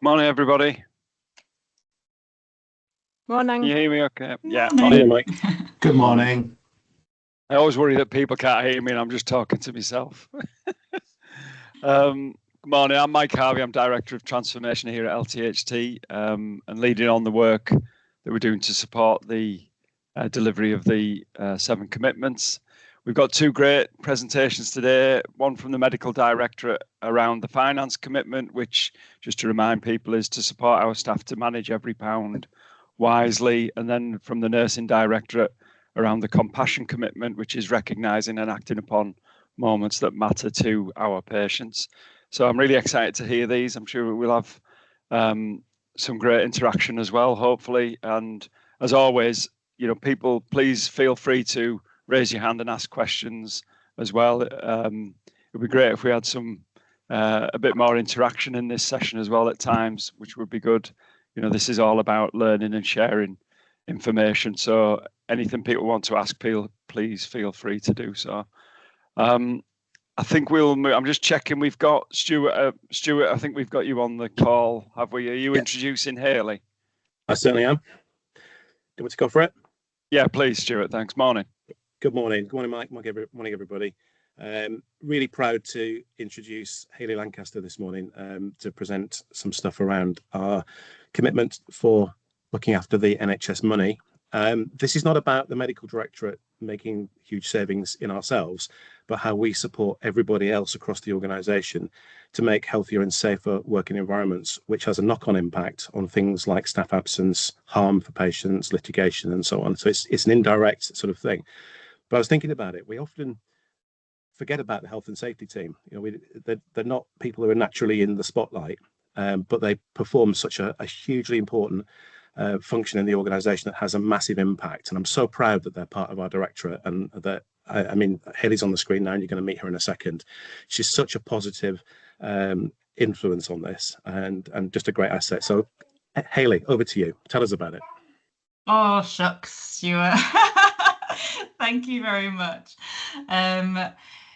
Morning, everybody. Morning. Can you hear me okay? Yeah. Morning, Mike. Good morning. I always worry that people can't hear me and I'm just talking to myself. Good morning, I'm Mike Harvey. I'm Director of Transformation here at LTHT and leading on the work that we're doing to support the delivery of the 7 commitments. We've got 2 great presentations today, one from the Medical Directorate around the finance commitment, which, just to remind people, is to support our staff to manage every pound wisely, and then from the Nursing Directorate around the compassion commitment, which is recognising and acting upon moments that matter to our patients. So I'm really excited to hear these. I'm sure we'll have some great interaction as well, hopefully. And as always, people, please feel free to raise your hand and ask questions as well. It'd be great if we had a bit more interaction in this session as well at times, which would be good. This is all about learning and sharing information. So anything people want to ask, please feel free to do so. I think we'll move. I'm just checking. We've got Stuart. Stuart, I think we've got you on the call. Have we? Are you introducing Hayley? I certainly am. Do you want to go for it? Yeah, please, Stuart. Thanks. Morning. Good morning. Good morning, Mike. Morning, everybody. Really proud to introduce Hayley Lancaster this morning to present some stuff around our commitment for looking after the NHS money. This is not about the Medical Directorate making huge savings in ourselves, but how we support everybody else across the organisation to make healthier and safer working environments, which has a knock-on impact on things like staff absence, harm for patients, litigation, and so on. So it's an indirect sort of thing. But I was thinking about it. We often forget about the health and safety team. They're not people who are naturally in the spotlight, but they perform such a hugely important function in the organisation that has a massive impact. And I'm so proud that they're part of our directorate, and that I mean, Hayley's on the screen now, and you're going to meet her in a second. She's such a positive influence on this, and just a great asset. So, Hayley, over to you. Tell us about it. Oh, shucks, Stuart. Thank you very much.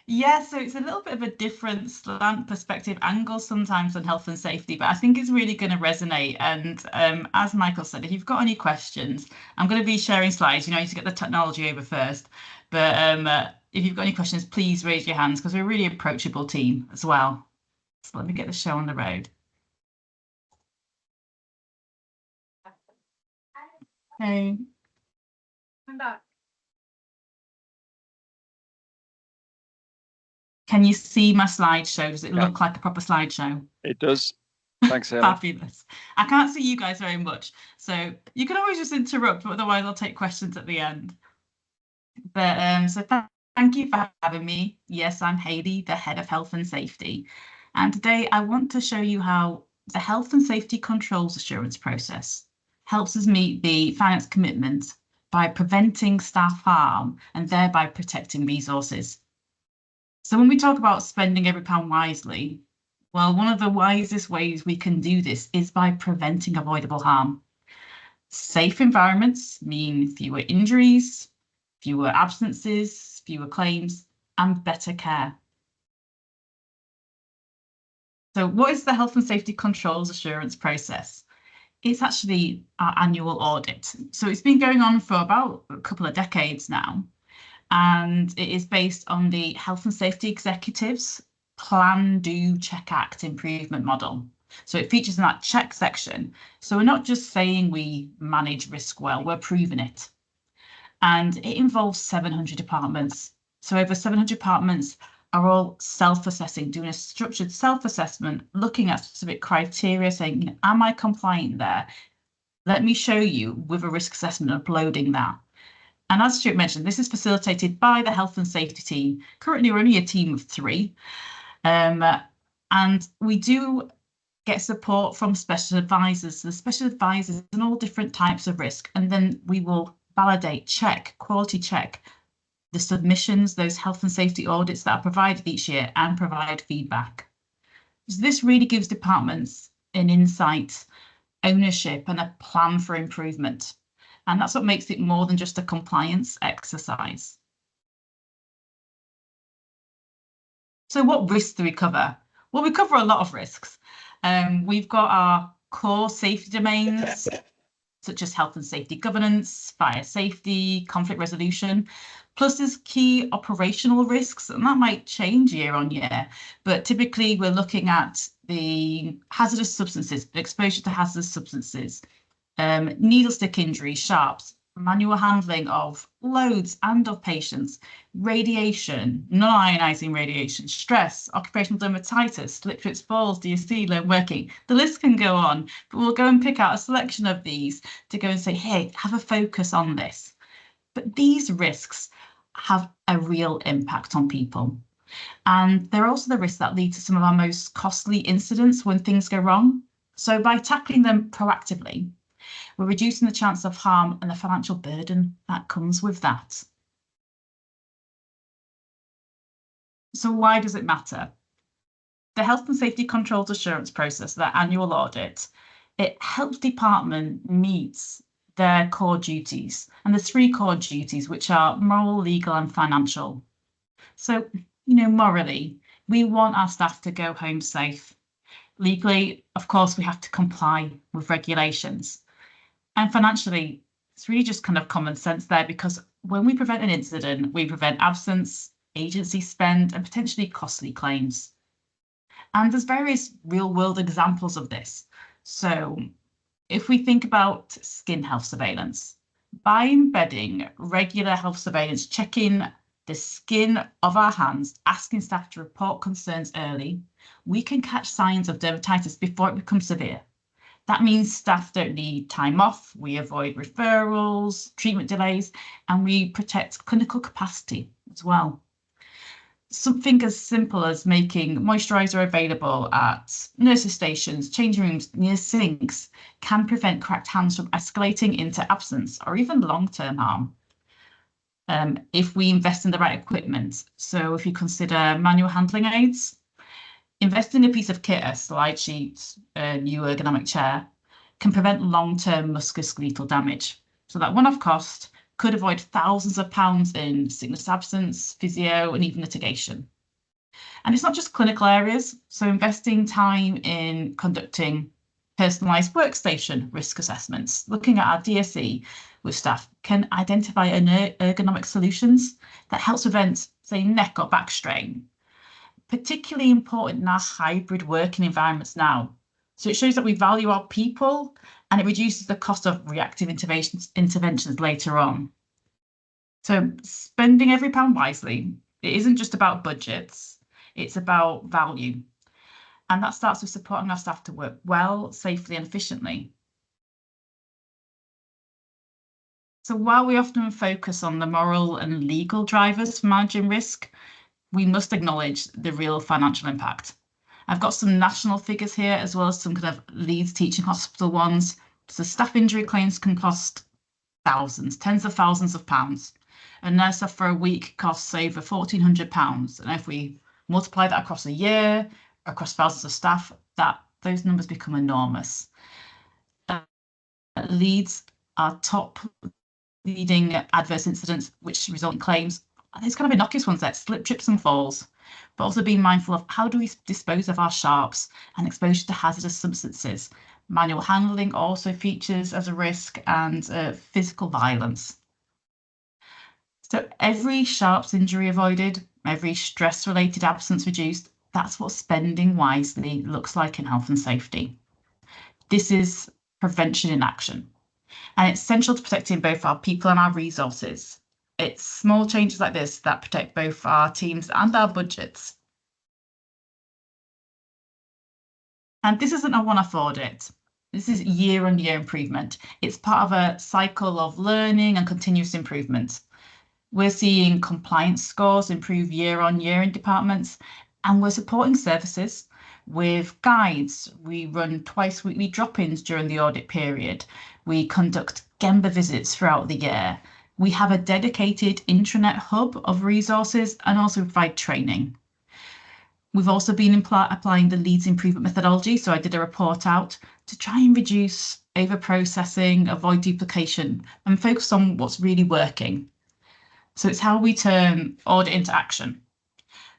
Yeah, so it's a little bit of a different slant perspective angle sometimes on health and safety, but I think it's really going to resonate. And as Michael said, if you've got any questions, I'm going to be sharing slides. You need to get the technology over first. But if you've got any questions, please raise your hands, because we're a really approachable team as well. So let me get the show on the road. Hey. I'm back. Can you see my slideshow? Does it look like a proper slideshow? It does. Thanks, Hayley. Fabulous. I can't see you guys very much, so you can always just interrupt, but otherwise I'll take questions at the end. But so thank you for having me. Yes, I'm Hayley, the Head of Health and Safety. And today I want to show you how the Health and Safety Controls Assurance process helps us meet the finance commitment by preventing staff harm and thereby protecting resources. So when we talk about spending every pound wisely, well, one of the wisest ways we can do this is by preventing avoidable harm. Safe environments mean fewer injuries, fewer absences, fewer claims, and better care. So what is the Health and Safety Controls Assurance process? It's actually our annual audit. So it's been going on for about a couple of decades now. And it is based on the Health and Safety Executives Plan, Do, Check, Act improvement model. So it features in that check section. So we're not just saying we manage risk well, we're proving it. And it involves 700 departments. So over 700 departments are all self-assessing, doing a structured self-assessment, looking at specific criteria, saying, am I compliant there? Let me show you with a risk assessment, uploading that. And as Stuart mentioned, this is facilitated by the health and safety team. Currently, we're only a team of 3. And we do get support from special advisors. So the special advisors on all different types of risk. And then we will validate, check, quality check the submissions, those health and safety audits that are provided each year, and provide feedback. So this really gives departments an insight, ownership, and a plan for improvement. And that's what makes it more than just a compliance exercise. So what risks do we cover? Well, we cover a lot of risks. We've got our core safety domains, such as health and safety governance, fire safety, conflict resolution. Plus, there's key operational risks, and that might change year on year. But typically, we're looking at the hazardous substances, exposure to hazardous substances, needle stick injuries, sharps, manual handling of loads and of patients, radiation, non-ionizing radiation, stress, occupational dermatitis, slip, trips, falls, DSC, lone working. The list can go on, but we'll go and pick out a selection of these to go and say, hey, have a focus on this. But these risks have a real impact on people. And they're also the risks that lead to some of our most costly incidents when things go wrong. So by tackling them proactively, we're reducing the chance of harm and the financial burden that comes with that. So why does it matter? The Health and Safety Controls Assurance process, that annual audit, it helps department meet their core duties. And there's 3 core duties, which are moral, legal and financial. So, morally, we want our staff to go home safe. Legally, of course, we have to comply with regulations. And financially, it's really just kind of common sense there, because when we prevent an incident, we prevent absence, agency spend, and potentially costly claims. And there's various real world examples of this. So if we think about skin health surveillance, by embedding regular health surveillance, checking the skin of our hands, asking staff to report concerns early, we can catch signs of dermatitis before it becomes severe. That means staff don't need time off, we avoid referrals, treatment delays, and we protect clinical capacity as well. Something as simple as making moisturiser available at nurses' stations, changing rooms, near sinks can prevent cracked hands from escalating into absence or even long-term harm. If we invest in the right equipment, so if you consider manual handling aids, invest in a piece of kit, a slide sheet, a new ergonomic chair, can prevent long-term musculoskeletal damage. So that one-off cost could avoid thousands of pounds in sickness absence, physio, and even litigation. And it's not just clinical areas. So investing time in conducting personalised workstation risk assessments, looking at our DSE with staff, can identify ergonomic solutions that helps prevent, say, neck or back strain. Particularly important in our hybrid working environments now. So it shows that we value our people, and it reduces the cost of reactive interventions later on. So spending every pound wisely, it isn't just about budgets, it's about value. And that starts with supporting our staff to work well, safely and efficiently. So while we often focus on the moral and legal drivers for managing risk, we must acknowledge the real financial impact. I've got some national figures here, as well as some kind of Leeds Teaching Hospital ones. So staff injury claims can cost thousands, tens of thousands of pounds. A nurse off for a week costs over £1,400. And if we multiply that across a year, across thousands of staff, those numbers become enormous. Leeds are top leading adverse incidents which result in claims. There's kind of innocuous ones there, slip, trips and falls, but also being mindful of how do we dispose of our sharps and exposure to hazardous substances. Manual handling also features as a risk, and physical violence. So every sharps injury avoided, every stress-related absence reduced, that's what spending wisely looks like in health and safety. This is prevention in action, and it's essential to protecting both our people and our resources. It's small changes like this that protect both our teams and our budgets. And this isn't a one-off audit. This is year-on-year improvement. It's part of a cycle of learning and continuous improvement. We're seeing compliance scores improve year-on-year in departments, and we're supporting services with guides. We run twice weekly drop-ins during the audit period. We conduct Gemba visits throughout the year. We have a dedicated intranet hub of resources and also provide training. We've also been applying the Leeds improvement methodology. So I did a report out to try and reduce over-processing, avoid duplication, and focus on what's really working. So it's how we turn audit into action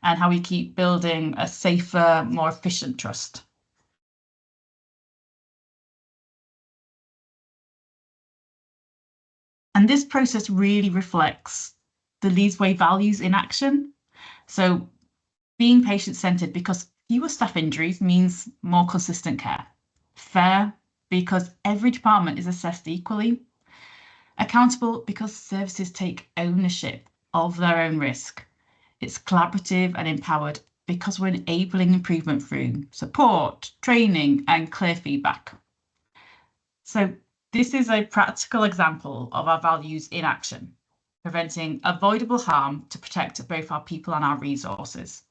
and how we keep building a safer, more efficient trust. And this process really reflects the Leeds Way values in action. So being patient-centred, because fewer staff injuries means more consistent care. Fair, because every department is assessed equally. Accountable, because services take ownership of their own risk. It's collaborative and empowered, because we're enabling improvement through support, training, and clear feedback. So this is a practical example of our values in action, preventing avoidable harm to protect both our people and our resources.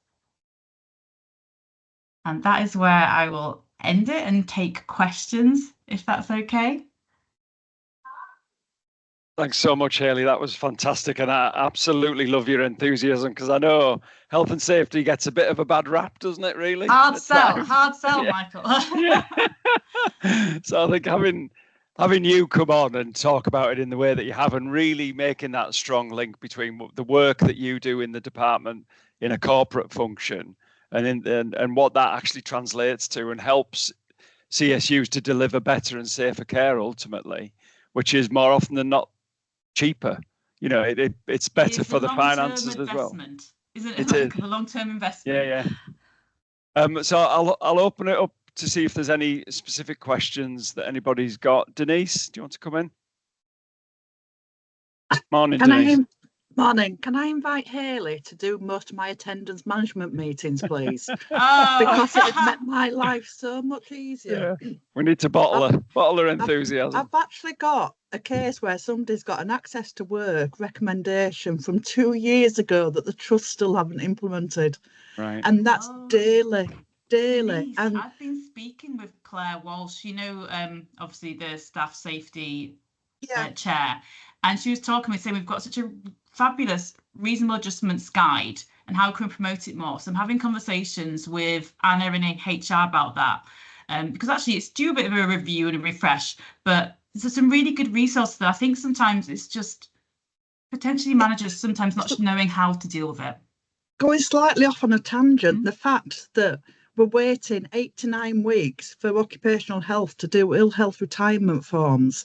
And that is where I will end it and take questions, if that's okay. Thanks so much, Hayley. That was fantastic. And I absolutely love your enthusiasm, because I know health and safety gets a bit of a bad rap, doesn't it, really? Hard sell, yeah. Michael. Yeah. So I think having you come on and talk about it in the way that you have, and really making that strong link between the work that you do in the department in a corporate function and what that actually translates to and helps CSUs to deliver better and safer care ultimately, which is more often than not cheaper. You know, it's better for the finances as well. Isn't it? It is a long-term investment. Yeah. So I'll open it up to see if there's any specific questions that anybody's got. Denise, do you want to come in? Morning, Denise. Morning. Can I invite Hayley to do most of my attendance management meetings, please? Oh. Because it has made my life so much easier. Yeah. We need to bottle her enthusiasm. I've actually got a case where somebody's got an access to work recommendation from 2 years ago that the trust still haven't implemented. Right. And that's daily. Denise, And I've been speaking with Claire Walsh, obviously the staff safety chair, and she was talking, saying we've got such a fabulous reasonable adjustments guide and how can we promote it more. So I'm having conversations with Anna in HR about that, because actually it's due a bit of a review and a refresh, but there's some really good resources that I think sometimes it's just potentially managers sometimes not knowing how to deal with it. Going slightly off on a tangent, the fact that we're waiting 8 to 9 weeks for occupational health to do ill health retirement forms,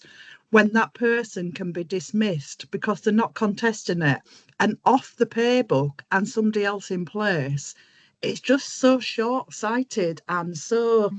when that person can be dismissed because they're not contesting it and off the pay book and somebody else in place, it's just so short-sighted and so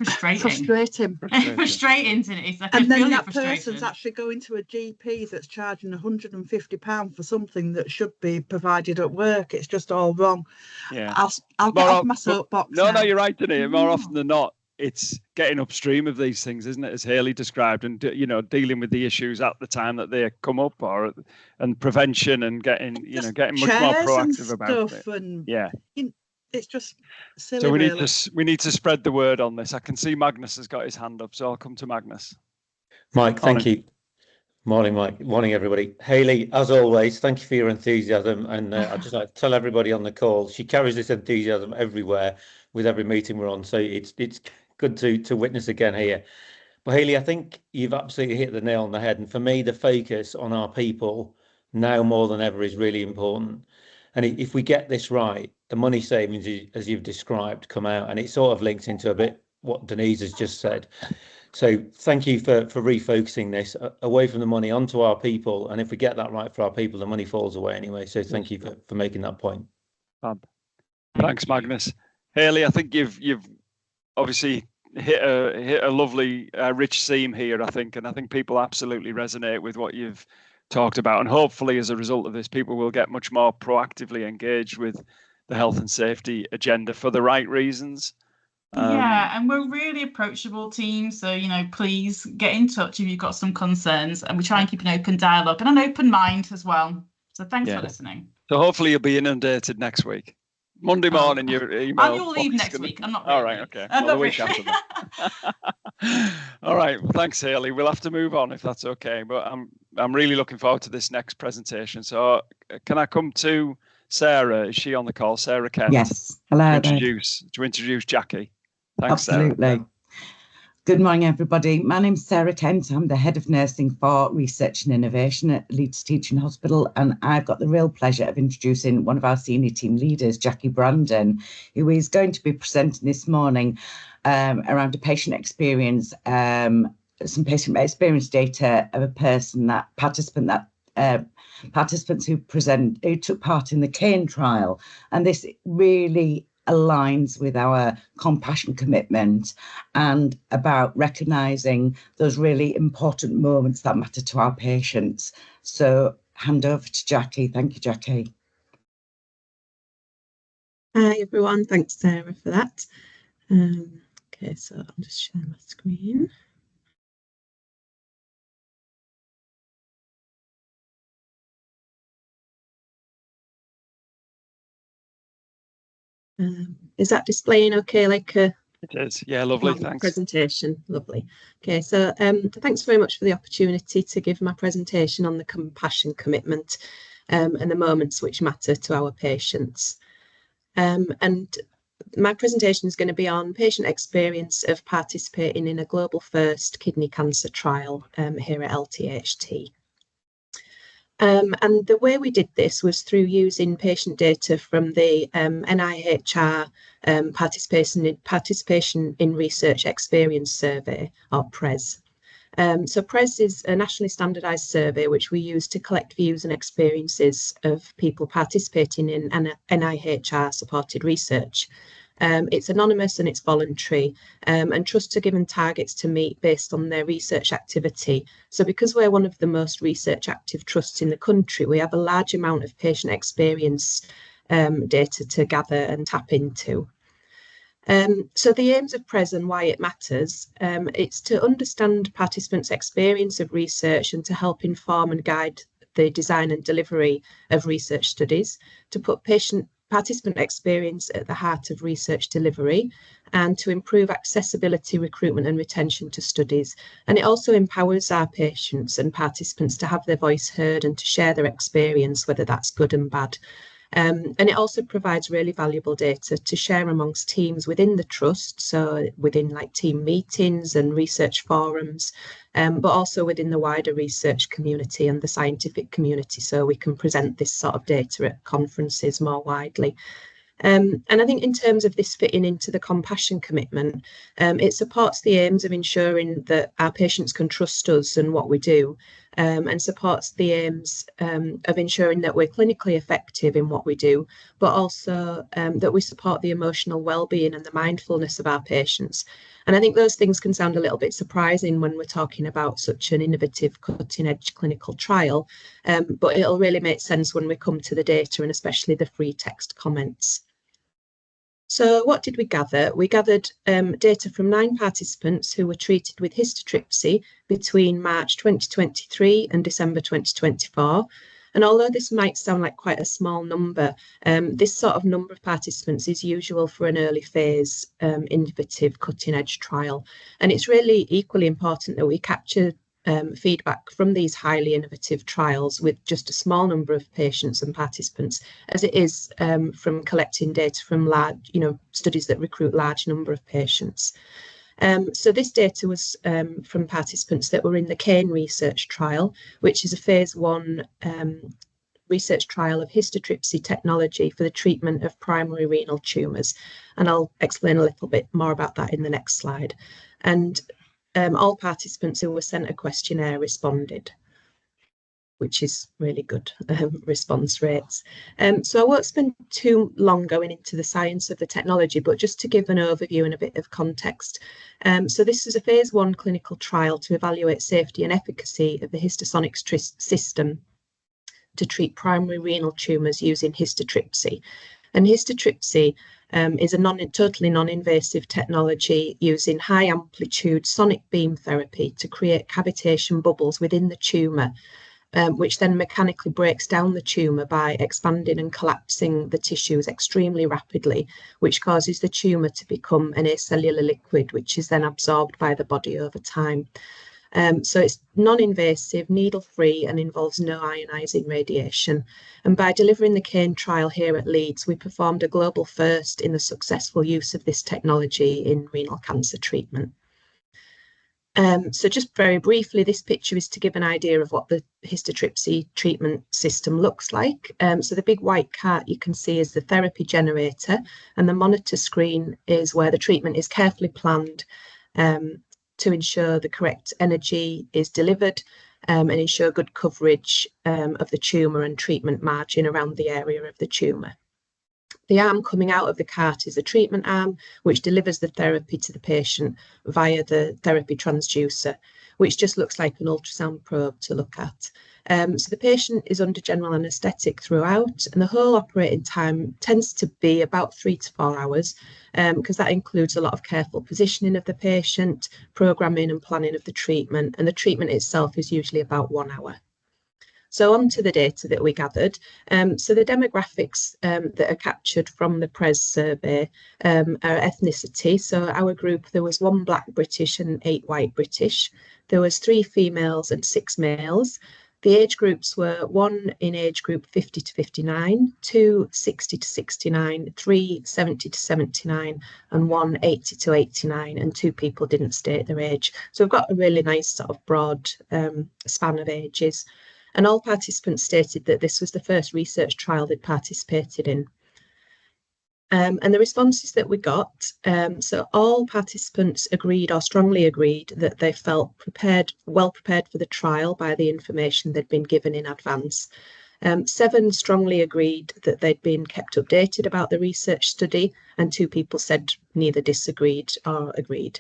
frustrating. Frustrating, isn't it? It's like, and then that person's actually going to a GP that's charging £150 for something that should be provided at work. It's just all wrong. Yeah, I'll get off my soapbox. No, you're right, Denise. More often than not, it's getting upstream of these things, isn't it? As Hayley described, and dealing with the issues at the time that they come up, and prevention and getting much more proactive about it. And it's just silly. So we need to spread the word on this. I can see Magnus has got his hand up, so I'll come to Magnus. Mike, thank you. Morning, Mike. Morning, everybody. Hayley, as always, thank you for your enthusiasm, and I'd just like to tell everybody on the call, she carries this enthusiasm everywhere with every meeting we're on, so it's good to witness again here. But Hayley, I think you've absolutely hit the nail on the head, and for me, the focus on our people now more than ever is really important. And if we get this right, the money savings, as you've described, come out, and it sort of links into a bit what Denise has just said. So thank you for refocusing this away from the money onto our people, and if we get that right for our people, the money falls away anyway. So thank you for making that point. Thanks, Magnus. Hayley, I think you've obviously hit a lovely rich theme here, I think, and I think people absolutely resonate with what you've talked about, and hopefully as a result of this, people will get much more proactively engaged with the health and safety agenda for the right reasons. And we're really approachable team, so please get in touch if you've got some concerns, and we try and keep an open dialogue and an open mind as well. So thanks for listening. So hopefully you'll be inundated next week. Monday morning, your email. Annual leave next week. I'm not. All right. Okay. Well, the week after that. All right. Well, thanks, Hayley. We'll have to move on if that's okay. But I'm really looking forward to this next presentation. So can I come to Sarah? Is she on the call? Sarah Kent. Yes. Hello. To introduce Jackie. Thanks, Absolutely. Sarah. Good morning, everybody. My name's Sarah Kent. I'm the Head of Nursing for Research and Innovation at Leeds Teaching Hospital, and I've got the real pleasure of introducing one of our senior team leaders, Jackie Brandon, who is going to be presenting this morning around a patient experience some patient experience data of a participants who took part in the CANE trial, and this really aligns with our compassion commitment and about recognising those really important moments that matter to our patients. So hand over to Jackie. Thank you, Jackie. Hi everyone, thanks Sarah for that. Okay, so I'll just share my screen. Is that displaying okay, like a It is, yeah, lovely, thanks. Presentation, lovely. Okay, so thanks very much for the opportunity to give my presentation on the compassion commitment and the moments which matter to our patients. And my presentation is going to be on patient experience of participating in a global first kidney cancer trial here at LTHT. And the way we did this was through using patient data from the NIHR Participation in Research Experience Survey, or PRES. So PRES is a nationally standardised survey which we use to collect views and experiences of people participating in NIHR supported research. It's anonymous and it's voluntary, and trusts are given targets to meet based on their research activity. So because we're one of the most research active trusts in the country, we have a large amount of patient experience data to gather and tap into. So the aims of PRES and why it matters, it's to understand participants' experience of research and to help inform and guide the design and delivery of research studies, to put participant experience at the heart of research delivery, and to improve accessibility, recruitment and retention to studies. And it also empowers our patients and participants to have their voice heard and to share their experience, whether that's good and bad. And it also provides really valuable data to share amongst teams within the trust, so within like team meetings and research forums, but also within the wider research community and the scientific community, so we can present this sort of data at conferences more widely. And I think in terms of this fitting into the compassion commitment, it supports the aims of ensuring that our patients can trust us and what we do, and supports the aims of ensuring that we're clinically effective in what we do, but also that we support the emotional well-being and the mindfulness of our patients. And I think those things can sound a little bit surprising when we're talking about such an innovative, cutting-edge clinical trial, but it'll really make sense when we come to the data and especially the free text comments. So what did we gather? We gathered data from 9 participants who were treated with histotripsy between March 2023 and December 2024. And although this might sound like quite a small number, this sort of number of participants is usual for an early phase innovative cutting edge trial. And it's really equally important that we capture feedback from these highly innovative trials with just a small number of patients and participants, as it is from collecting data from large, studies that recruit large number of patients. So this data was from participants that were in the CANE research trial, which is a phase 1 research trial of histotripsy technology for the treatment of primary renal tumours. And I'll explain a little bit more about that in the next slide. And all participants who were sent a questionnaire responded, which is really good response rates. So I won't spend too long going into the science of the technology, but just to give an overview and a bit of context. So this is a phase 1 clinical trial to evaluate safety and efficacy of the Histosonics system to treat primary renal tumours using histotripsy. And histotripsy is a totally non-invasive technology using high amplitude sonic beam therapy to create cavitation bubbles within the tumour, which then mechanically breaks down the tumour by expanding and collapsing the tissues extremely rapidly, which causes the tumour to become an acellular liquid, which is then absorbed by the body over time. So it's non-invasive, needle-free, and involves no ionising radiation. And by delivering the CANE trial here at Leeds, we performed a global first in the successful use of this technology in renal cancer treatment. So just very briefly, this picture is to give an idea of what the histotripsy treatment system looks like. So the big white cart you can see is the therapy generator, and the monitor screen is where the treatment is carefully planned to ensure the correct energy is delivered and ensure good coverage of the tumour and treatment margin around the area of the tumour. The arm coming out of the cart is a treatment arm, which delivers the therapy to the patient via the therapy transducer, which just looks like an ultrasound probe to look at. So the patient is under general anaesthetic throughout, and the whole operating time tends to be about 3 to 4 hours, because that includes a lot of careful positioning of the patient, programming and planning of the treatment, and the treatment itself is usually about 1 hour. So on to the data that we gathered. So the demographics that are captured from the PRES survey are ethnicity. So our group, there was 1 Black British and 8 white British. There was 3 females and 6 males. The age groups were 1 in age group 50 to 59, 2 60 to 69, 3 70 to 79, and 1 80 to 89, and 2 people didn't state their age. So we've got a really nice sort of broad span of ages. And all participants stated that this was the first research trial they'd participated in. And the responses that we got, so all participants agreed or strongly agreed that they felt well prepared for the trial by the information they'd been given in advance. 7 strongly agreed that they'd been kept updated about the research study, and 2 people said neither disagreed or agreed.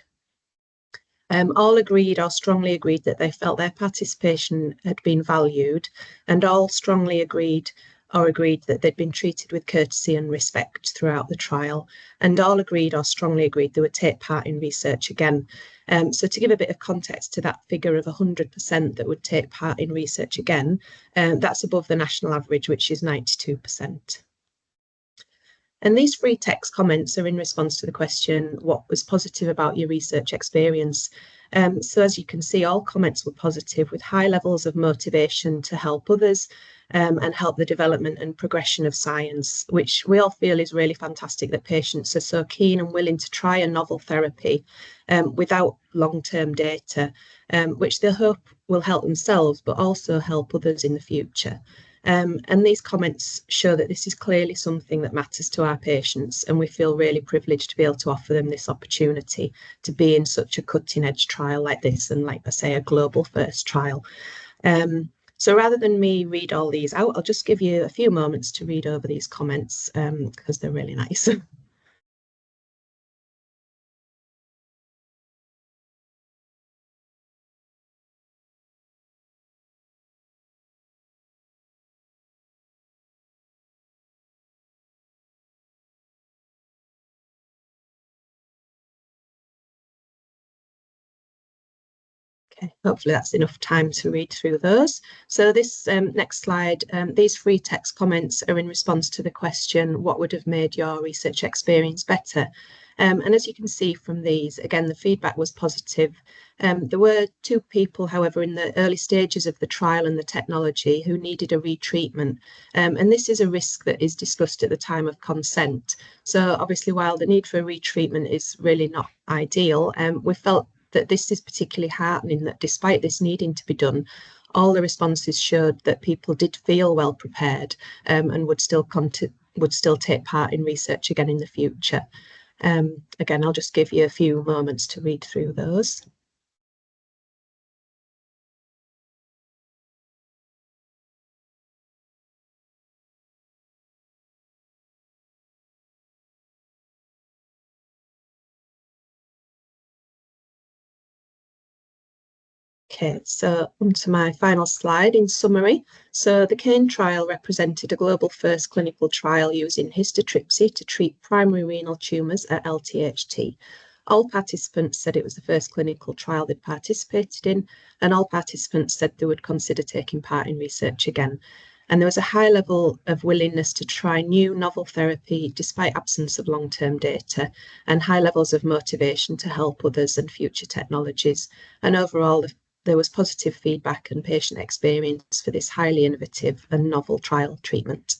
All agreed or strongly agreed that they felt their participation had been valued, and all strongly agreed or agreed that they'd been treated with courtesy and respect throughout the trial, and all agreed or strongly agreed they would take part in research again. So to give a bit of context to that figure of 100% that would take part in research again, that's above the national average, which is 92%. And these free text comments are in response to the question, what was positive about your research experience? So as you can see, all comments were positive, with high levels of motivation to help others and help the development and progression of science, which we all feel is really fantastic, that patients are so keen and willing to try a novel therapy without long-term data, which they hope will help themselves, but also help others in the future. And these comments show that this is clearly something that matters to our patients, and we feel really privileged to be able to offer them this opportunity to be in such a cutting-edge trial like this, and like I say, a global first trial. So rather than me read all these out, I'll just give you a few moments to read over these comments because they're really nice. Okay, hopefully that's enough time to read through those. So this next slide, these free text comments are in response to the question, what would have made your research experience better? And as you can see from these, again, the feedback was positive. There were 2 people, however, in the early stages of the trial and the technology who needed a retreatment. And this is a risk that is discussed at the time of consent. So obviously, while the need for a retreatment is really not ideal, we felt that this is particularly heartening, that despite this needing to be done, all the responses showed that people did feel well prepared and would still take part in research again in the future. Again, I'll just give you a few moments to read through those. Okay, so onto my final slide. In summary, so the CANE trial represented a global first clinical trial using histotripsy to treat primary renal tumours at LTHT. All participants said it was the first clinical trial they'd participated in, and all participants said they would consider taking part in research again. And there was a high level of willingness to try new novel therapy despite absence of long-term data, and high levels of motivation to help others and future technologies. And overall, there was positive feedback and patient experience for this highly innovative and novel trial treatment.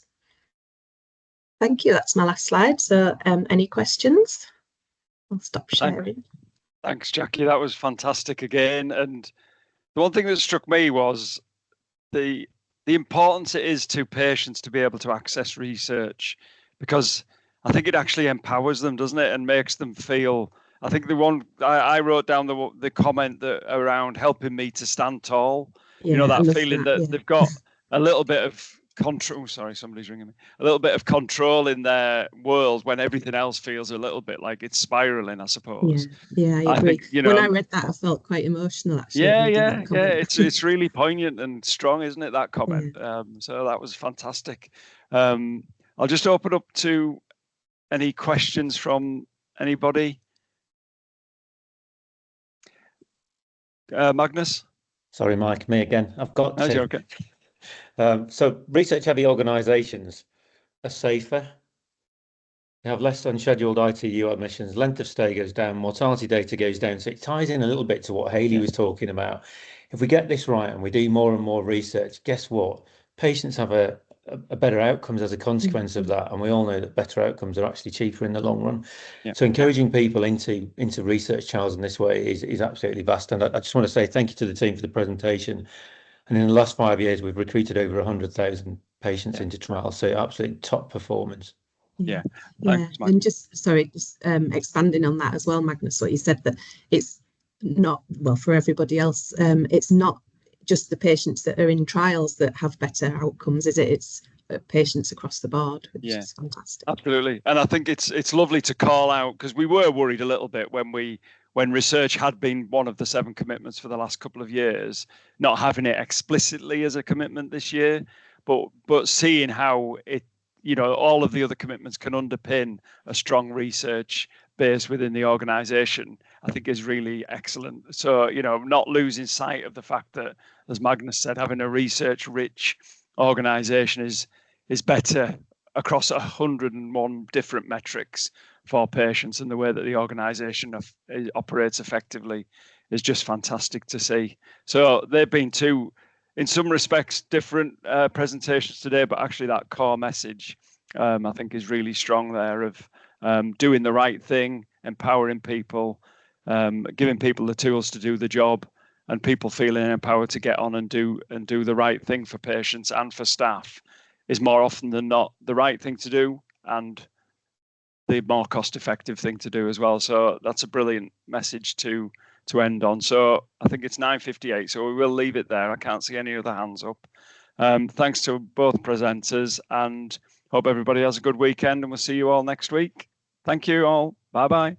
Thank you. That's my last slide. So any questions? I'll stop sharing. Thanks, Jackie. That was fantastic again. And the one thing that struck me was the importance it is to patients to be able to access research, because I think it actually empowers them, doesn't it, and makes them feel I think the one I wrote down the comment that around helping me to stand tall. Yeah, you know, I that love feeling that, that yeah. they've got a little bit of control. Sorry, somebody's ringing me. A little bit of control in their world when everything else feels a little bit like it's spiraling, I suppose. Yeah, I I agree. think, you When know, I read that, I felt quite emotional actually. yeah, reading yeah, that yeah. comment. It's really poignant and strong, isn't it? That comment. So that was fantastic. I'll just open up to any questions from anybody. Magnus? Sorry, Mike, me again. I've got That's to. okay. So research-heavy organisations are safer. They have less unscheduled ITU admissions, length of stay goes down, mortality data goes down. So it ties in a little bit to what Hayley was talking about. If we get this right and we do more and more research, guess what? Patients have a better outcomes as a consequence of that. And we all know that better outcomes are actually cheaper in the long run. Yeah. So encouraging people into research trials in this way is absolutely vast. And I just want to say thank you to the team for the presentation. And in the last 5 years, we've recruited over 100,000 patients into trials. So absolutely top performance. Yeah. Thanks, and just expanding on that as well, Magnus, what you said, that it's not, well, for everybody else, it's not just the patients that are in trials that have better outcomes, is it? It's patients across the board, which is fantastic. Absolutely. And I think it's lovely to call out, because we were worried a little bit when research had been one of the 7 commitments for the last couple of years, not having it explicitly as a commitment this year, but seeing how it, you know, all of the other commitments can underpin a strong research base within the organization, I think is really excellent. So, you know, not losing sight of the fact that, as Magnus said, having a research rich organization is better across 101 different metrics for patients, and the way that the organization operates effectively is just fantastic to see. So they've been 2, in some respects, different presentations today, but actually that core message, I think, is really strong there, of doing the right thing, empowering people, giving people the tools to do the job, and people feeling empowered to get on and do the right thing for patients and for staff is more often than not the right thing to do, and the more cost-effective thing to do as well. So that's a brilliant message to end on. So I think it's 9:58, so we will leave it there. I can't see any other hands up. Thanks to both presenters, and hope everybody has a good weekend, and we'll see you all next week. Thank you all. Bye-bye.